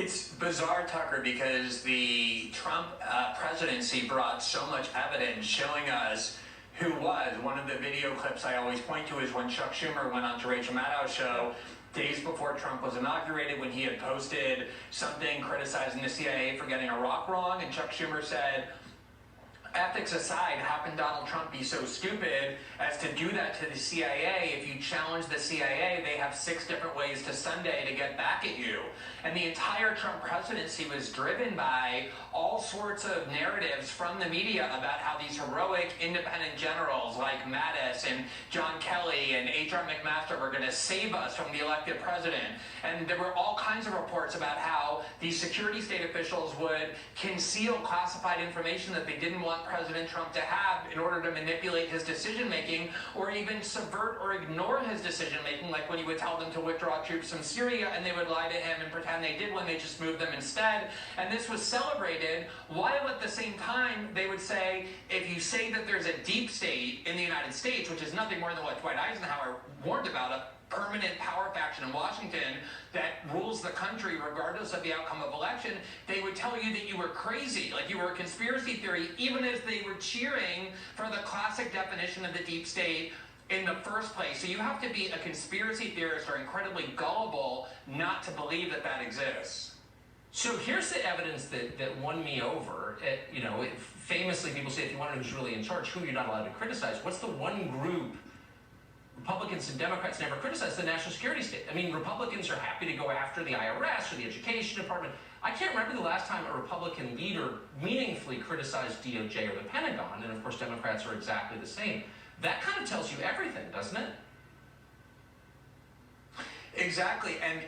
It's bizarre, Tucker, because the Trump presidency brought so much evidence showing us who was. One of the video clips I always point to is when Chuck Schumer went on to Rachel Maddow's show days before Trump was inaugurated, when he had posted something criticizing the CIA for getting Iraq wrong, and Chuck Schumer said, ethics aside, how can Donald Trump be so stupid as to do that to the CIA? If you challenge the CIA, they have 6 different ways to Sunday to get back at you. And the entire Trump presidency was driven by all sorts of narratives from the media about how these heroic independent generals like Mattis and John Kelly and H.R. McMaster were going to save us from the elected president. And there were all kinds of reports about how these security state officials would conceal classified information that they didn't want President Trump to have in order to manipulate his decision-making, or even subvert or ignore his decision-making, like when he would tell them to withdraw troops from Syria and they would lie to him and pretend they did when they just moved them instead. And this was celebrated, while at the same time they would say, if you say that there's a deep state in the United States, which is nothing more than what Dwight Eisenhower warned about, a permanent power faction in Washington that rules the country regardless of the outcome of election, they would tell you that you were crazy, like you were a conspiracy theory, even as they were cheering for the classic definition of the deep state in the first place. So you have to be a conspiracy theorist or incredibly gullible not to believe that that exists. So here's the evidence that won me over. Famously, people say if you want to know who's really in charge, who you're not allowed to criticize. What's the one group Republicans and Democrats never criticize? The national security state. I mean, Republicans are happy to go after the IRS or the Education Department. I can't remember the last time a Republican leader meaningfully criticized DOJ or the Pentagon, and of course Democrats are exactly the same. That kind of tells you everything, doesn't it? Exactly, and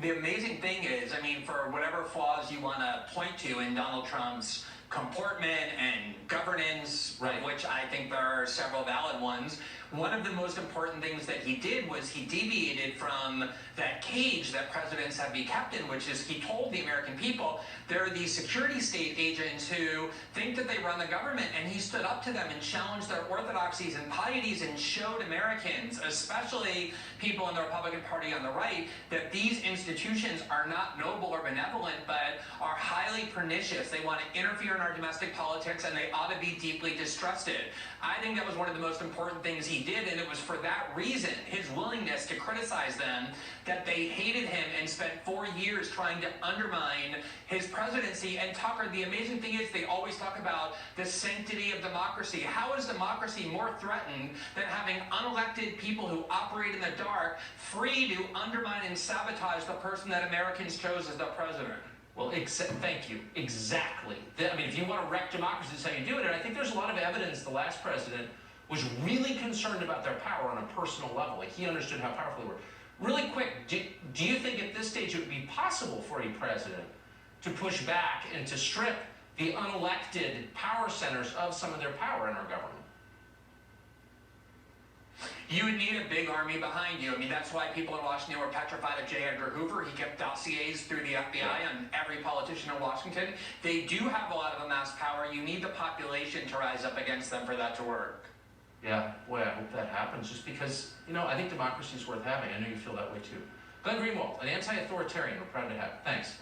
the amazing thing is, I mean, for whatever flaws you want to point to in Donald Trump's comportment and governance, right, which I think there are several valid ones, one of the most important things that he did was he deviated from that cage that presidents have been kept in, which is he told the American people there are these security state agents who think that they run the government, and he stood up to them and challenged their orthodoxies and pieties and showed Americans, especially people in the Republican Party on the right, that these institutions are not noble or benevolent, but are highly pernicious. They want to interfere in our domestic politics, and they ought to be deeply distrusted. I think that was one of the most important things he did, and it was for that reason, his willingness to criticize them, that they hated him and spent 4 years trying to undermine his presidency. And Tucker, the amazing thing is they always talk about the sanctity of democracy. How is democracy more threatened than having unelected people who operate in the dark free to undermine and sabotage the person that Americans chose as the president? Well, thank you. Exactly. I mean, if you want to wreck democracy, that's how you do it. And I think there's a lot of evidence the last president was really concerned about their power on a personal level. Like, he understood how powerful they were. Really quick, do you think at this stage it would be possible for a president to push back and to strip the unelected power centers of some of their power in our government? You would need a big army behind you. I mean, that's why people in Washington were petrified of J. Edgar Hoover. He kept dossiers through the FBI on every politician in Washington. They do have a lot of amassed power. You need the population to rise up against them for that to work. Yeah, boy, I hope that happens, just because, I think democracy is worth having. I know you feel that way too. Glenn Greenwald, an anti-authoritarian, we're proud to have. Thanks.